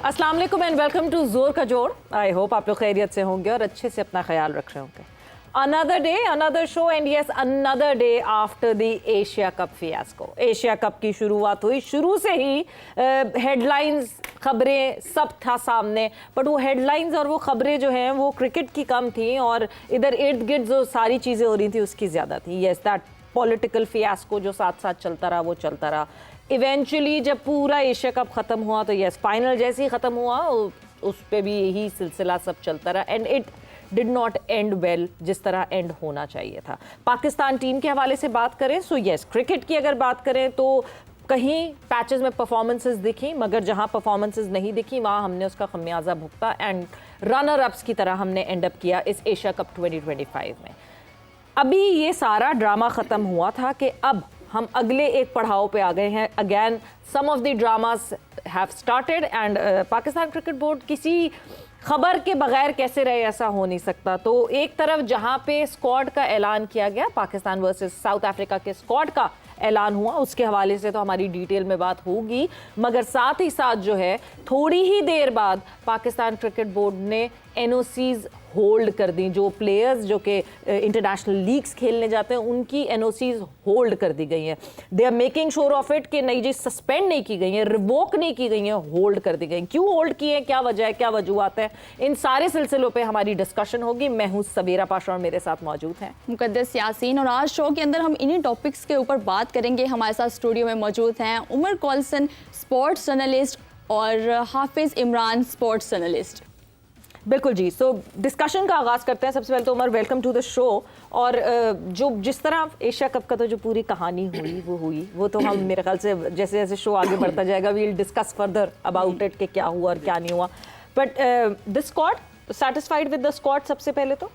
अस्सलाम वालेकुम and welcome to जोर का जोड़। आई होप आप लोग खैरियत से होंगे और अच्छे से अपना ख्याल रख रहे होंगे। Another day, another show and yes another day after the Asia cup fiasco. Asia cup की शुरुआत हुई, शुरू से ही हेडलाइंस, खबरें सब था सामने, बट वो हेडलाइंस और वो खबरें जो हैं वो क्रिकेट की कम थी और इधर इर्द गिर्द जो सारी चीज़ें हो रही थी उसकी ज़्यादा थी। यस, दैट पॉलिटिकल फियास्को जो साथ साथ चलता रहा वो चलता रहा। इवेंचुअली जब पूरा एशिया कप ख़त्म हुआ तो यस, फाइनल जैसे ही ख़त्म हुआ उस पर भी यही सिलसिला सब चलता रहा and it did not and well जिस तरह एंड होना चाहिए था। पाकिस्तान टीम के हवाले से बात करें सो यस, क्रिकेट की अगर बात करें तो कहीं पैचेस में परफॉर्मेंसेस दिखी, मगर जहां परफॉर्मेंसेस नहीं दिखी वहां हमने उसका खमियाजा भुगता एंड रनर अप्स की तरह हमने एंड अप किया इस एशिया कप 2025 में। अभी ये सारा ड्रामा ख़त्म हुआ था कि अब हम अगले एक पड़ाव पे आ गए हैं। Again some of the dramas have started and Pakistan cricket board किसी खबर के बगैर कैसे रहे ऐसा हो नहीं सकता। तो एक तरफ जहां पे स्क्वाड का ऐलान किया गया, पाकिस्तान वर्सेस साउथ अफ्रीका के स्क्वाड का ऐलान हुआ, उसके हवाले से तो हमारी डिटेल में बात होगी, मगर साथ ही साथ जो है थोड़ी ही देर बाद पाकिस्तान क्रिकेट बोर्ड ने एनओसीज होल्ड कर दी। जो प्लेयर्स जो कि इंटरनेशनल लीग्स खेलने जाते हैं उनकी एनओसीज होल्ड कर दी गई हैं। They are making sure of it कि नई जी सस्पेंड नहीं की गई हैं, रिवोक नहीं की गई हैं, होल्ड कर दी गई। क्यों होल्ड की है, क्या वजह है, क्या वजूहत है, इन सारे सिलसिलों पे हमारी डिस्कशन होगी। मैं हूँ सबीरा पाशा और मेरे साथ मौजूद हैं मुकद्दस यासीन, और आज शो के अंदर हम इन्हीं टॉपिक्स के ऊपर बात करेंगे। हमारे साथ स्टूडियो में मौजूद हैं उमर कॉल्सन, स्पोर्ट्स जर्नलिस्ट, और हाफिज इमरान, स्पोर्ट्स जर्नलिस्ट। बिल्कुल जी। सो डिस्कशन का आगाज़ करते हैं। सबसे पहले तो Umar, welcome to the show. और जो जिस तरह एशिया कप का तो जो पूरी कहानी हुई वो तो हम मेरे ख्याल से जैसे जैसे शो आगे बढ़ता जाएगा we'll discuss further about it कि क्या हुआ और क्या नहीं हुआ। But the squad, satisfied with the squad? सबसे पहले तो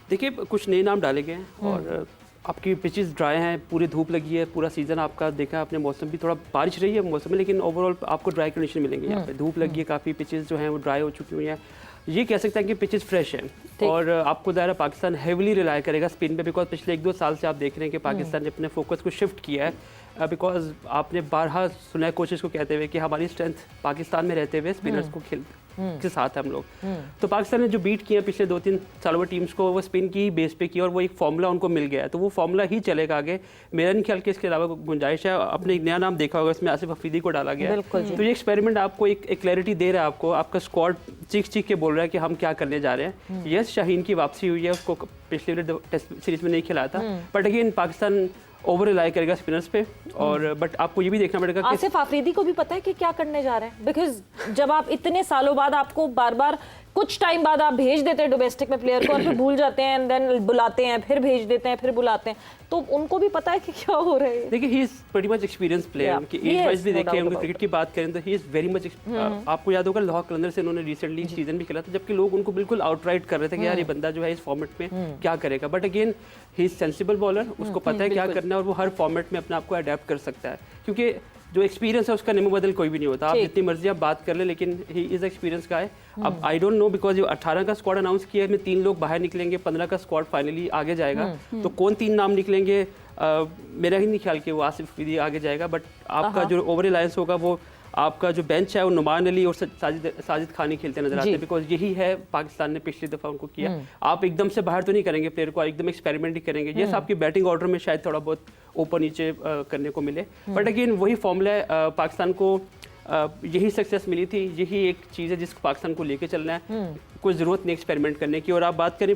देखिए, कुछ नए नाम डाले गए हैं और आपकी पिचेस ड्राई हैं, पूरी धूप लगी है, पूरा सीजन आपका देखा है आपने, मौसम भी थोड़ा बारिश रही है मौसम में, लेकिन ओवरऑल आपको ड्राई कंडीशन मिलेंगे। यहाँ पे धूप लगी है, काफ़ी पिचेस जो हैं वो ड्राई हो चुकी हुई हैं। ये कह सकते हैं कि पिचेस फ्रेश हैं और आपको दायरा पाकिस्तान हेविली रिलाय करेगा स्पिन पे, बिकॉज पिछले 1-2 साल से आप देख रहे हैं कि पाकिस्तान ने अपने फोकस को शिफ्ट किया है। बिकॉज आपने बारहा सुना है कोचेस को कहते हुए कि हमारी स्ट्रेंथ पाकिस्तान में रहते हुए स्पिनर्स को खेल के साथ हम लोग। तो पाकिस्तान ने जो बीट किया पिछले 2-3 सालों में टीम्स को, वो स्पिन की बेस पे किया और वो एक फॉर्मूला उनको मिल गया है, तो वो फॉर्मूला ही चलेगा आगे। मेरा नहीं ख्याल कि इसके अलावा गुंजाइश है। आपने एक नया नाम देखा होगा, इसमें आसिफ अफरीदी को डाला गया है, तो ये एक्सपेरिमेंट आपको एक क्लैरिटी दे रहा है आपको। आपका स्क्वाड चीख के बोल रहा है कि हम क्या करने जा रहे हैं। यस, शाहीन की वापसी हुई है, उसको पिछले टेस्ट सीरीज में नहीं खिलाया था, but again Pakistan over rely करेगा स्पिनर्स पे। और बट आपको ये भी देखना पड़ेगा कि आसिफ अफरीदी को भी पता है कि क्या करने जा रहे हैं, बिकॉज जब आप इतने सालों बाद, आपको बार बार कुछ टाइम बाद आप भेज देते हैं डोमेस्टिक में प्लेयर को और फिर भूल जाते हैं एंड देन बुलाते हैं, फिर भेज देते हैं, फिर बुलाते हैं, तो उनको भी पता है कि क्या हो रहा है। देखिए, he is pretty much experience player कि एज वाइज भी देखें, उनकी क्रिकेट की बात करें तो ही इज वेरी मच। आपको याद होगा लाहौर कलंदर से उन्होंने रिसेंटली सीजन भी खेला था, जबकि लोग उनको बिल्कुल आउटराइट कर रहे थे कि यार ये बंदा जो है इस फॉर्मेट में क्या करेगा। But again he is sensible bowler, उसको पता है क्या करना है और वो हर फॉर्मेट में अपने आप को अडेप्ट कर सकता है, क्योंकि जो एक्सपीरियंस है उसका निमो बदल कोई भी नहीं होता। आप जितनी मर्जी आप बात कर ले, लेकिन ही इज एक्सपीरियंस का है। अब आई डोंट नो, बिकॉज ये 18 का स्क्वाड अनाउंस किया है, 3 लोग बाहर निकलेंगे, 15 का स्क्वाड फाइनली आगे जाएगा, तो कौन 3 नाम निकलेंगे मेरा ही नहीं ख्याल कि वो आसिफ अफरीदी आगे जाएगा। बट आपका जो ओवर रिलायंस होगा वो आपका जो बेंच है वो नुमान अली और साजिद खान ही खेलते नजर आते हैं, बिकॉज यही है पाकिस्तान ने पिछली दफा उनको किया। आप एकदम से बाहर तो नहीं करेंगे प्लेयर को, एकदम एक्सपेरिमेंट ही करेंगे। यस, आपकी बैटिंग ऑर्डर में शायद थोड़ा बहुत ऊपर नीचे करने को मिले, बट अगेन वही फॉर्मूला है। पाकिस्तान को यही सक्सेस मिली थी, यही एक चीज़ है जिसको पाकिस्तान को लेके चलना है। कोई ज़रूरत नहीं एक्सपेरिमेंट करने की। और आप बात करें,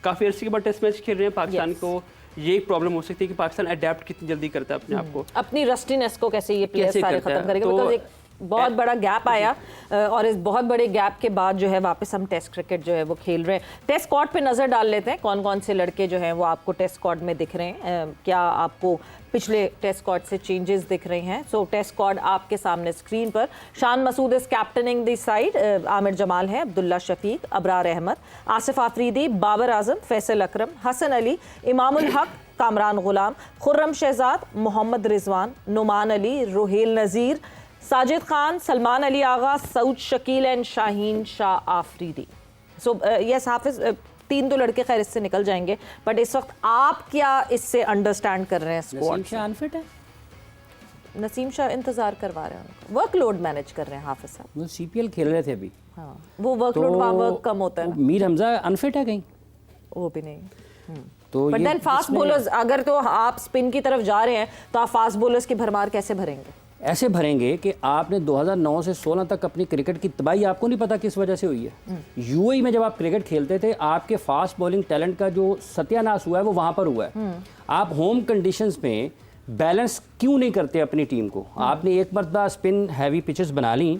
काफ़ी अर्से के बाद टेस्ट मैच खेल रहे हैं पाकिस्तान को, ये एक प्रॉब्लम हो सकती है कि पाकिस्तान अडेप्ट कितनी जल्दी करता है अपने आप को, अपनी रस्टीनेस को कैसे ये प्लेयर सारे खत्म करेगा। बिकॉज एक बहुत बड़ा गैप आया और इस बहुत बड़े गैप के बाद जो है वापस हम टेस्ट क्रिकेट जो है वो खेल रहे हैं। टेस्ट स्क्वाड पे नज़र डाल लेते हैं, कौन कौन से लड़के जो हैं वो आपको टेस्ट स्क्वाड में दिख रहे हैं, क्या आपको पिछले टेस्ट स्क्वाड से चेंजेस दिख रहे हैं। सो टेस्ट स्क्वाड आपके सामने स्क्रीन पर। Shan Masood is captaining the side, Aamir Jamal है, अब्दुल्ला शफीक, अबरार अहमद, आसिफ आफरीदी, बाबर आजम, फैसल अकरम, Hasan Ali, Imamul Haq, Kamran Ghulam, Khurram Shahzad, Mohammad Rizwan, Noman Ali, Rohail Nazir, Sajid Khan, Salman Ali Agha, Saud Shakeel and Shaheen Shah Afridi. So yes Hafeez, 3 तो लड़के खैर इससे निकल जाएंगे, बट इस वक्त आप क्या इससे अंडरस्टैंड कर रहे हैं? स्क्वाड अनफिट है, नसीम शाह इंतजार करवा रहे हैं उनको, वर्कलोड मैनेज कर रहे हैं हाफिज साहब। वो CPL खेल रहे थे अभी। हाँ, वो वर्कलोड वर्क कम होता है ना। मीर हमजा अनफिट है कहीं, वो भी नहीं। तो बट देन फास्ट बॉलर्स, अगर तो आप स्पिन की तरफ जा रहे हैं तो आप फास्ट बॉलर्स की भरमार कैसे भरेंगे? ऐसे भरेंगे कि आपने 2009 से 16 तक अपनी क्रिकेट की तबाही आपको नहीं पता किस वजह से हुई है। UAE में जब आप क्रिकेट खेलते थे, आपके फास्ट बॉलिंग टैलेंट का जो सत्यानाश हुआ है वो वहाँ पर हुआ है। आप होम कंडीशंस में बैलेंस क्यों नहीं करते अपनी टीम को? आपने एक मरतबा स्पिन हैवी पिचेस बना ली,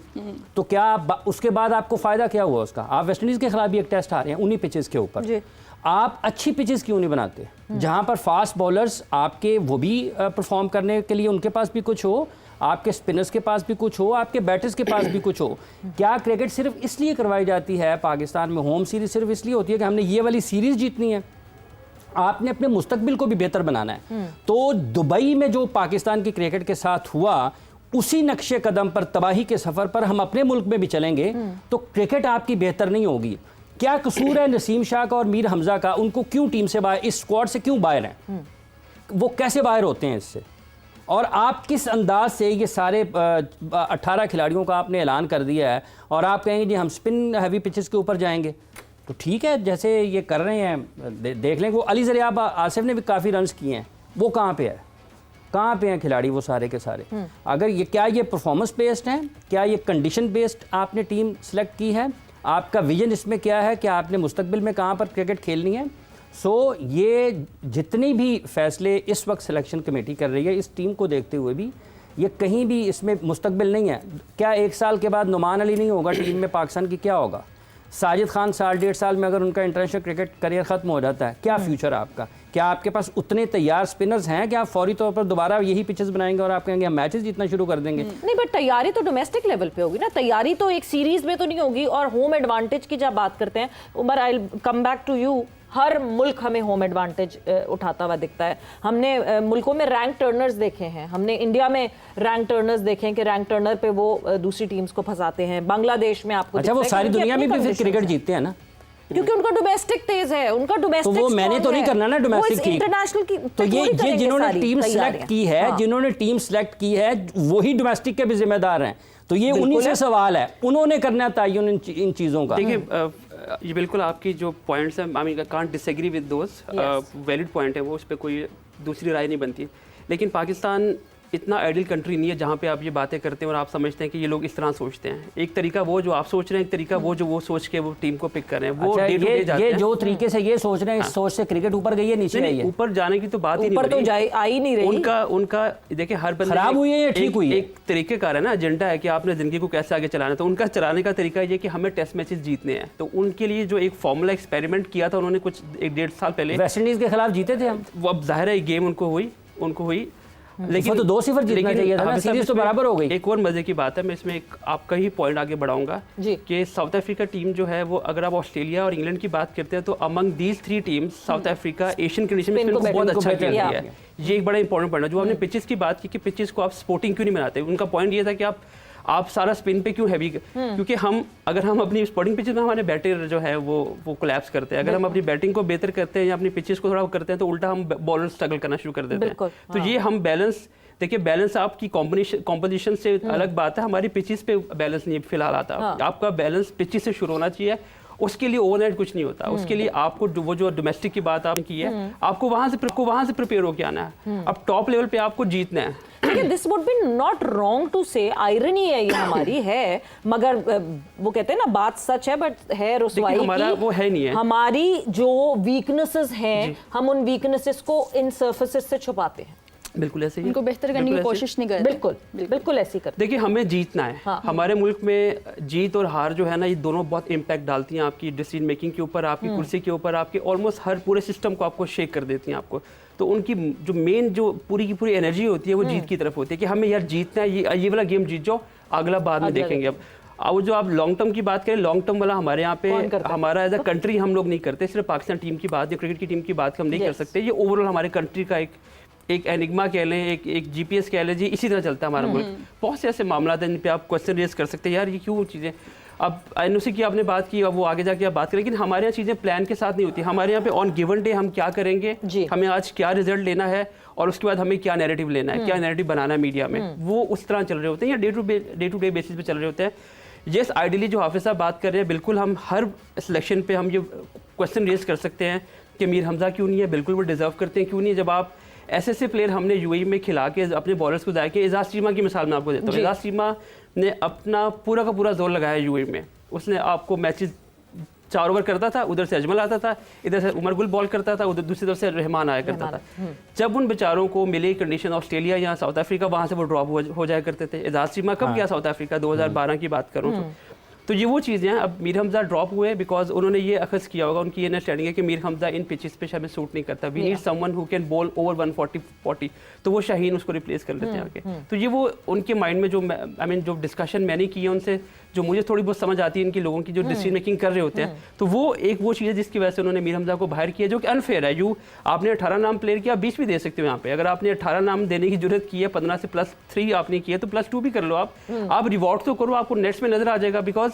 तो क्या उसके बाद आपको फ़ायदा क्या हुआ उसका? आप वेस्ट इंडीज़ के खिलाफ भी एक टेस्ट हारे हैं उन्हीं पिचेस के ऊपर। आप अच्छी पिचेस क्यों नहीं बनाते जहाँ पर फास्ट बॉलर्स आपके वो भी परफॉर्म करने के लिए उनके पास भी कुछ हो, आपके स्पिनर्स के पास भी कुछ हो, आपके बैटर्स के पास भी कुछ हो? क्या क्रिकेट सिर्फ इसलिए करवाई जाती है पाकिस्तान में, होम सीरीज सिर्फ इसलिए होती है कि हमने ये वाली सीरीज जीतनी है? आपने अपने मुस्तकबिल को भी बेहतर बनाना है। तो दुबई में जो पाकिस्तान की क्रिकेट के साथ हुआ, उसी नक्शे कदम पर, तबाही के सफ़र पर हम अपने मुल्क में भी चलेंगे तो क्रिकेट आपकी बेहतर नहीं होगी। क्या कसूर है नसीम शाह का और मीर हमजा का? उनको क्यों टीम से बाहर, इस स्क्वाड से क्यों बाहर हैं? वो कैसे बाहर होते हैं इससे? और आप किस अंदाज से ये सारे 18 खिलाड़ियों का आपने ऐलान कर दिया है और आप कहेंगे जी हम स्पिन हैवी पिचेस के ऊपर जाएंगे? तो ठीक है, जैसे ये कर रहे हैं देख लें। वो अली ज़रियाब आसिफ ने भी काफ़ी रन्स किए हैं, वो कहाँ पे है? कहाँ पे हैं खिलाड़ी वो सारे के सारे? अगर ये, क्या ये परफॉर्मेंस बेस्ड हैं? क्या ये कंडीशन बेस्ड आपने टीम सेलेक्ट की है? आपका विजन इसमें क्या है कि आपने मुस्तकबिल में कहाँ पर क्रिकेट खेलनी है? ये जितनी भी फैसले इस वक्त सिलेक्शन कमेटी कर रही है, इस टीम को देखते हुए भी ये कहीं भी इसमें मुस्तकबिल नहीं है। क्या 1 साल के बाद नुमान अली नहीं होगा टीम में पाकिस्तान की? क्या होगा? साजिद खान 1.5 साल में अगर उनका इंटरनेशनल क्रिकेट करियर ख़त्म हो जाता है, क्या फ्यूचर आपका? क्या आपके पास उतने तैयार स्पिनर्स हैं कि आप फौरी तौर पर दोबारा यही पिचेस बनाएंगे और आप कहेंगे हम मैचेस जीतना शुरू कर देंगे? नहीं, बट तैयारी तो डोमेस्टिक लेवल पे होगी ना, तैयारी तो एक सीरीज में तो नहीं होगी। और होम एडवांटेज की जब बात करते हैं, Umar, I will come back to you. हर मुल्क हमें होम एडवांटेज उठाता हुआ दिखता है। हमने मुल्कों में रैंक टर्नर्स देखे हैं, हमने इंडिया में रैंक टर्नर्स देखे हैं कि रैंक टर्नर पे वो दूसरी टीम्स को फंसाते हैं। बांग्लादेश में आपको अच्छा, वो सारी दुनिया में भी फिर क्रिकेट जीतते हैं ना, क्योंकि उनका डोमेस्टिक तेज है, उनका डोमेस्टिक। तो वो मैंने तो नहीं करना ना डोमेस्टिक की, इंटरनेशनल की। तो ये जिन्होंने टीम सेलेक्ट की है, जिन्होंने टीम सेलेक्ट की है, वही डोमेस्टिक के भी जिम्मेदार हैं। तो ये उन्हीं से सवाल है, उन्होंने करना तयन इन चीज़ों का। देखिए, ये बिल्कुल आपकी जो पॉइंट्स हैं, I mean I can't disagree with those, valid point है वो, उस पर कोई दूसरी राय नहीं बनती। लेकिन पाकिस्तान इतना आइडियल कंट्री नहीं है जहाँ पे आप ये बातें करते हैं और आप समझते हैं कि ये लोग इस तरह सोचते हैं। एक तरीका वो जो आप सोच रहे हैं, एक तरीका वो जो वो सोच के वो टीम को पिक कर रहे हैं। वो अच्छा, डे टू डे जाते ये हैं। जो तरीके से ये सोच रहे हैं, इस सोच से क्रिकेट ऊपर गई है नीचे आई है? ऊपर जाने की तो बात ही नहीं ऊपर तो आ ही नहीं रही। उनका देखिए, हर बंदे खराब हुई है या ठीक हुई है? एक तरीके का है ना, एजेंडा है कि आपने जिंदगी को कैसे आगे चलाना है। तो उनका चलाने का तरीका ये कि हमें टेस्ट मैचेस जीतने हैं। तो उनके लिए जो एक फॉर्मूला एक्सपेरिमेंट किया था उन्होंने कुछ 1-1.5 साल पहले, वेस्ट इंडीज के खिलाफ जीते थे हम। वो अब जाहिर है गेम उनको हुई लेकिन तो 2-0 जीतना चाहिए था ना, सीरीज तो बराबर हो गई। एक और मजे की बात है, मैं इसमें एक आपका ही पॉइंट आगे बढ़ाऊंगा कि साउथ अफ्रीका टीम जो है वो, अगर आप ऑस्ट्रेलिया और इंग्लैंड की बात करते हैं तो among these 3 teams south Africa Asian condition में बहुत अच्छा खेल रही है। ये एक बड़ा इंपॉर्टेंट पॉइंट है। जो आपने पिचेस की बात की कि पिचेस को आप स्पोर्टिंग क्यों नहीं बनाते, उनका पॉइंट ये था कि आप सारा स्पिन पे क्यों हैवी, क्योंकि अगर हम अपनी स्पोर्टिंग पिचेस में हमारे बैटर जो है वो कोलैप्स करते हैं। अगर हम अपनी बैटिंग को बेहतर करते हैं या अपनी पिचेस को थोड़ा करते हैं तो उल्टा हम बॉलर स्ट्रगल करना शुरू कर देते हैं। तो ये हम बैलेंस, देखिए बैलेंस आपकी कॉम्पोजिशन से अलग बात है, हमारी पिचेस पे बैलेंस नहीं फिलहाल आता। आपका बैलेंस पिचेस से शुरू होना चाहिए, उसके लिए ओवरनाइट कुछ नहीं होता। उसके लिए आपको वो जो डोमेस्टिक की बात आपने की है, आपको वहां से प्रिपेयर होकर आना है। अब टॉप लेवल पे आपको जीतना है। This would be not wrong to say, irony है ये हमारी है, मगर वो कहते हैं ना बात सच है बट है रुसवाई हमारा वो है नहीं है। हमारी जो वीकनेसेस हैं, हम उन वीकनेसेस को इन सर्फेसेस से छुपाते हैं। बिल्कुल ऐसे ही, उनको बेहतर करने की कोशिश नहीं करते। बिल्कुल ऐसे ही करते। देखिए, हमें जीतना है। हमारे मुल्क में जीत और हार जो है ना, ये दोनों बहुत इम्पैक्ट डालती हैं आपकी डिसीजन मेकिंग के ऊपर, आपकी कुर्सी के ऊपर, आपके ऑलमोस्ट हर पूरे सिस्टम को आपको शेक कर देती हैं आपको। तो उनकी जो मेन जो पूरी की पूरी एनर्जी होती है वो जीत की तरफ होती है कि हमें यार जीतना है, ये वाला गेम जीत जाओ, अगला बाद में देखेंगे। अब जो आप लॉन्ग टर्म की बात करें, लॉन्ग टर्म वाला हमारे यहाँ पे हमारा एज अ कंट्री हम लोग नहीं करते। सिर्फ पाकिस्तान टीम की बात या क्रिकेट की टीम की बात हम नहीं कर सकते। ये ओवरऑल हमारे कंट्री का एक एनिग्मा कह लें, एक जीपीएस कह लें जी, इसी तरह चलता है हमारा मुल्क। बहुत से ऐसे मामला हैं जिन पे आप क्वेश्चन रेज कर सकते हैं, यार ये क्यों चीज़ें। अब एनओसी की आपने बात की, अब वो आगे जाके आप बात करें, लेकिन हमारे यहाँ चीज़ें प्लान के साथ नहीं होती। हमारे यहाँ पे ऑन गिवन डे हम क्या करेंगे, हमें आज क्या रिजल्ट लेना है और उसके बाद हमें क्या नैरेटिव लेना है, क्या नैरेटिव बनाना है मीडिया में, वो उस तरह चल रहे होते हैं या डे टू डे बेसिस पे चल रहे होते हैं। यस, आइडियली जो हाफिज साहब बात कर रहे हैं, बिल्कुल हम हर सिलेक्शन पे हम ये क्वेश्चन रेज कर सकते हैं कि मीर हमजा क्यों नहीं है, बिल्कुल वो डिजर्व करते हैं, क्यों नहीं है। जब आप ऐसे प्लेयर हमने यूएई में खिला के अपने बॉलर्स को दाया कि एजाज चीमा की मिसाल मैं आपको देता हूँ। एजाज चीमा ने अपना पूरा का पूरा जोर लगाया यूएई में, उसने आपको मैचेस 4 ओवर करता था, उधर से अजमल आता था, इधर से उमर गुल बॉल करता था, उधर दूसरी तरफ से रहमान आया करता था। जब उन बेचारों को मिली कंडीशन ऑस्ट्रेलिया या साउथ अफ्रीका, वहाँ से वो ड्रॉप हो जाया करते थे। एजाज चीमा कब गया साउथ अफ्रीका, 2012 की बात करूँ तो ये वो चीज़ें हैं। अब मीर हमजा ड्रॉप हुए बिकॉज उन्होंने ये अखज़ किया होगा, उनकी ये अंडरस्टैंडिंग है कि मीर हमजा इन पिचेस पे हमें सूट नहीं करता, we need someone who can bowl over 140, तो वो शाहीन उसको रिप्लेस कर लेते हैं आके। तो ये वो उनके माइंड में जो आई मीन जो डिस्कशन मैंने की है उनसे, जो मुझे थोड़ी बहुत समझ आती है इनकी लोगों की जो डिसीजन मेकिंग कर रहे होते हैं, तो वो एक वो चीज़ है जिसकी वजह से उन्होंने मीर हमजा को बाहर किया, जो कि अनफेयर है। आपने 18 नाम प्लेयर किया, 20 भी दे सकते हो यहाँ पे। अगर आपने 18 नाम देने की जरूरत की है, 15 से +3 आपने किया तो +2 भी कर लो आप रिवॉर्ड तो करो, आपको नेट्स में नजर आ जाएगा। बिकॉज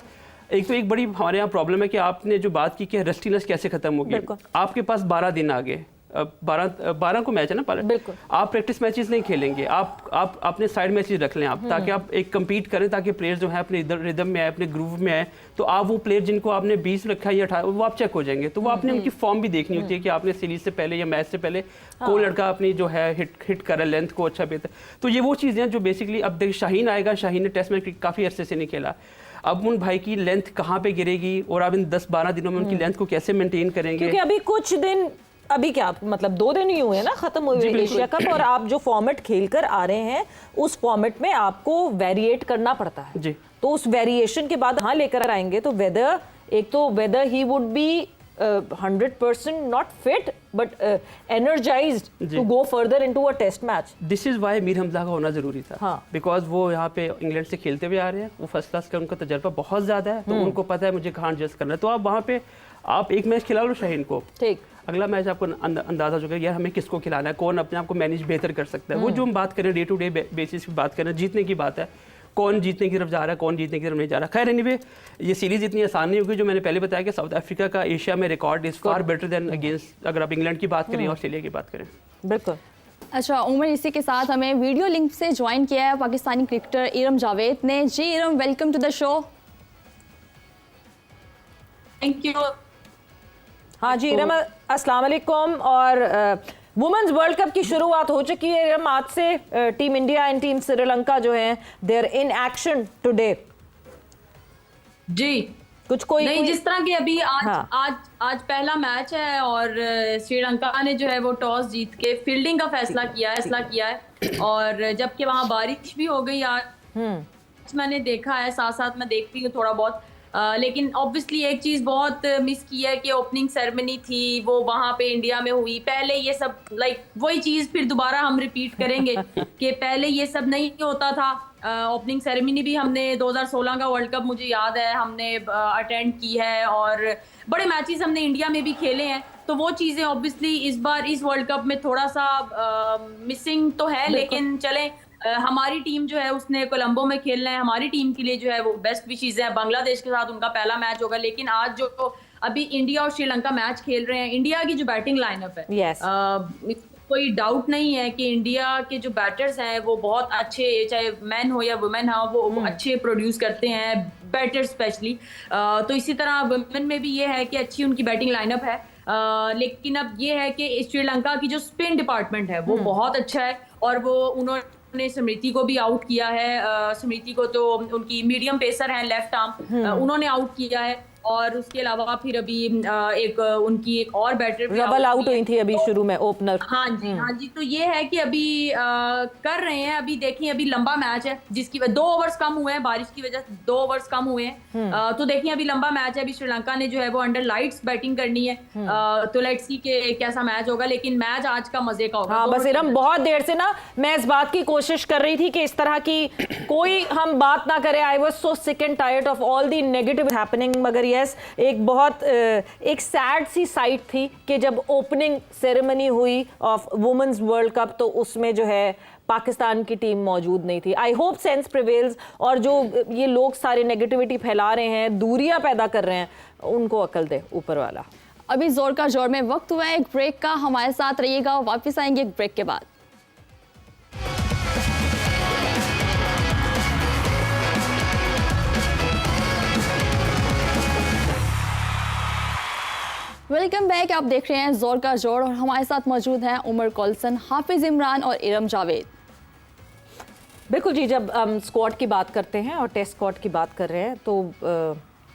एक तो एक बड़ी हमारे यहाँ प्रॉब्लम है कि आपने जो बात की कि रस्टीनेस कैसे खत्म होगी, आपके पास 12 दिन आ गए, 12 को मैच है ना, आप प्रैक्टिस मैचेस नहीं खेलेंगे, आप अपने साइड मैचेस रख लें आप, ताकि आप एक कम्पीट करें, ताकि प्लेयर्स जो है अपने रिदम में आए, अपने ग्रूव में आए। तो आप वो प्लेयर जिनको आपने 20 रखा है या 18, वो आप चेक हो जाएंगे। तो वो आपने उनकी फॉर्म भी देखनी होती है कि आपने सीरीज से पहले या मैच से पहले कोई लड़का अपनी जो है हिट कर रहा है, लेंथ को अच्छा बेहतर। तो ये वो चीज़ें जो बेसिकली अब देख शाहीन आएगा, शाहीन ने टेस्ट मैच काफ़ी अरसे से नहीं खेला, अब उन भाई की लेंथ कहाँ पे गिरेगी और अब इन 10-12 दिनों में उनकी लेंथ को कैसे मेंटेन करेंगे। क्योंकि अभी कुछ दिन, अभी क्या मतलब 2 दिन ही हुए हैं ना खत्म हुए एशिया कप, और आप जो फॉर्मेट खेल कर आ रहे हैं उस फॉर्मेट में आपको वेरिएट करना पड़ता है जी। तो उस वेरिएशन के बाद हाँ लेकर आएंगे तो weather he would be 100% not fit but energized to go further into a test match. This is why Mir Hamza का होना जरूरी था। हाँ। बिकॉज वो यहाँ पे इंग्लैंड से खेलते हुए आ रहे हैं, वो फर्स्ट क्लास का उनका तजर्बा बहुत ज्यादा है, तो उनको पता है मुझे कहाँ एडजस्ट करना है। तो आप वहाँ पे आप एक मैच खिला लो शाहीन को, ठीक, अगला मैच आपको अंदाजा हो जाएगा यार हमें किसको खिलाना है, कौन अपने आप को मैनेज बेहतर कर सकता है। वो जो हम बात करें डे टू डे बेसिस की बात करें, जीतने की बात है, कौन जीतने की तरफ जा रहा है, कौन जीतने की तरफ नहीं जा रहा। खैर एनीवे, ये सीरीज इतनी आसान नहीं होगी। जो मैंने पहले बताया कि साउथ अफ्रीका का एशिया में record is far better than against, अगर आप इंग्लैंड की बात करें, ऑस्ट्रेलिया की बात करें। बिल्कुल। अच्छा उमर, इसी के साथ हमें वीडियो लिंक से ज्वाइन किया है पाकिस्तानी क्रिकेटर इरम जावेद ने। जी Iram, welcome to the show. Thank you. हाँ जी इरम, अस्सलाम वालेकुम। और वुमेन्स वर्ल्ड कप की शुरुआत हो चुकी है इरम, आज से team India and team Sri Lanka जो है they are in action today. जी कोई जिस तरह की अभी आज पहला मैच है और श्रीलंका ने जो है वो टॉस जीत के फील्डिंग का फैसला किया है और जबकि वहाँ बारिश भी हो गई आज मैंने देखा है, साथ साथ मैं देखती हूँ थोड़ा बहुत। लेकिन ऑब्वियसली एक चीज़ बहुत मिस की है कि ओपनिंग सेरेमनी थी वो वहाँ पे इंडिया में हुई। पहले ये सब वही चीज़ फिर दोबारा हम रिपीट करेंगे कि पहले ये सब नहीं होता था। ओपनिंग सेरेमनी भी हमने 2016 का वर्ल्ड कप मुझे याद है हमने अटेंड की है और बड़े मैचेस हमने इंडिया में भी खेले हैं। तो वो चीज़ें ऑब्वियसली इस बार इस वर्ल्ड कप में थोड़ा सा मिसिंग तो है, लेकिन चलें हमारी टीम जो है उसने कोलंबो में खेलना है, हमारी टीम के लिए जो है वो बेस्ट विशेष है। बांग्लादेश के साथ उनका पहला मैच होगा, लेकिन आज जो अभी इंडिया और श्रीलंका मैच खेल रहे हैं, इंडिया की जो बैटिंग लाइनअप है कोई डाउट नहीं है कि इंडिया के जो बैटर्स हैं वो बहुत अच्छे, चाहे मैन हो या वुमेन हो, वो अच्छे प्रोड्यूस करते हैं, बैटर स्पेशली। तो इसी तरह वुमेन में भी ये है कि अच्छी उनकी बैटिंग लाइनअप है। लेकिन अब ये है कि श्रीलंका की जो स्पिन डिपार्टमेंट है वो बहुत अच्छा है और वो उन्होंने स्मृति को भी आउट किया है। स्मृति को तो उनकी मीडियम पेसर है लेफ्ट आर्म, उन्होंने आउट किया है और उसके अलावा फिर अभी उनकी एक और बैटर रबल आउट हुई थी अभी शुरू में, ओपनर। हाँ जी। तो ये है कि अभी कर रहे हैं, अभी देखिए अभी लंबा मैच है जिसकी 2 ओवर्स कम हुए हैं, बारिश की वजह से 2 ओवर्स कम हुए हैं। तो देखिए अभी लंबा मैच है, अभी श्रीलंका ने जो है वो अंडर लाइट्स बैटिंग करनी है। तो लेट्स सी के कैसा मैच होगा, लेकिन मैच आज का मजे का होगा। हाँ, बस इरम बहुत देर से ना मैं इस बात की कोशिश कर रही थी कि इस तरह की कोई हम बात ना करें। I was so sick and tired of all the negative happening. मगर यस, एक बहुत एक सैड सी साइट थी कि जब ओपनिंग सेरेमनी हुई ऑफ वुमेन्स वर्ल्ड कप तो उसमें जो है पाकिस्तान की टीम मौजूद नहीं थी। आई होप सेंस प्रिवेल्स और जो ये लोग सारे नेगेटिविटी फैला रहे हैं, दूरियां पैदा कर रहे हैं, उनको अकल दे ऊपर वाला। अभी जोर का जोर में वक्त हुआ है एक ब्रेक का, हमारे साथ रहिएगा, वापस आएंगे एक ब्रेक के बाद। Welcome back. आप देख रहे हैं जोर का जोर और हमारे साथ मौजूद हैं उमर कॉल्सन, हाफिज इमरान और इरम जावेद। बिल्कुल जी, जब हम स्क्वाड की बात करते हैं और टेस्ट स्क्वाड की बात कर रहे हैं तो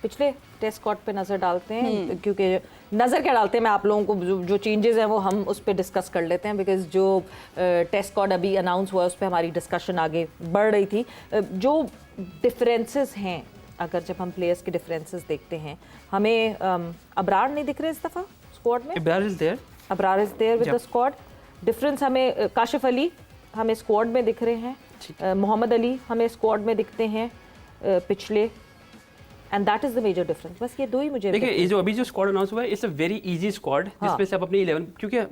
पिछले टेस्ट स्क्वाड पे नज़र डालते हैं, क्योंकि नज़र क्या डालते हैं, मैं आप लोगों को जो चेंजेस हैं वो हम उस पर डिस्कस कर लेते हैं, बिकॉज जो टेस्ट स्क्वाड अभी अनाउंस हुआ है उस पर हमारी डिस्कशन आगे बढ़ रही थी। जो डिफरेंसेस हैं, अगर जब हम प्लेयर्स के डिफरेंसेस देखते हैं, हमें अबरार नहीं दिख रहे इस दफ़ा स्क्वाड में। Abrar is there with the squad. Difference हमें काशिफ अली हमें स्क्वाड में दिख रहे हैं, मोहम्मद अली हमें स्क्वाड में दिखते हैं पिछले, and that is the major difference. बस ये दो ही मुझे देखिए, ये जो अभी जो स्क्वाड अनाउंस हुआ है it's a very easy squad, जिसमें से आप अपनी 11, क्योंकि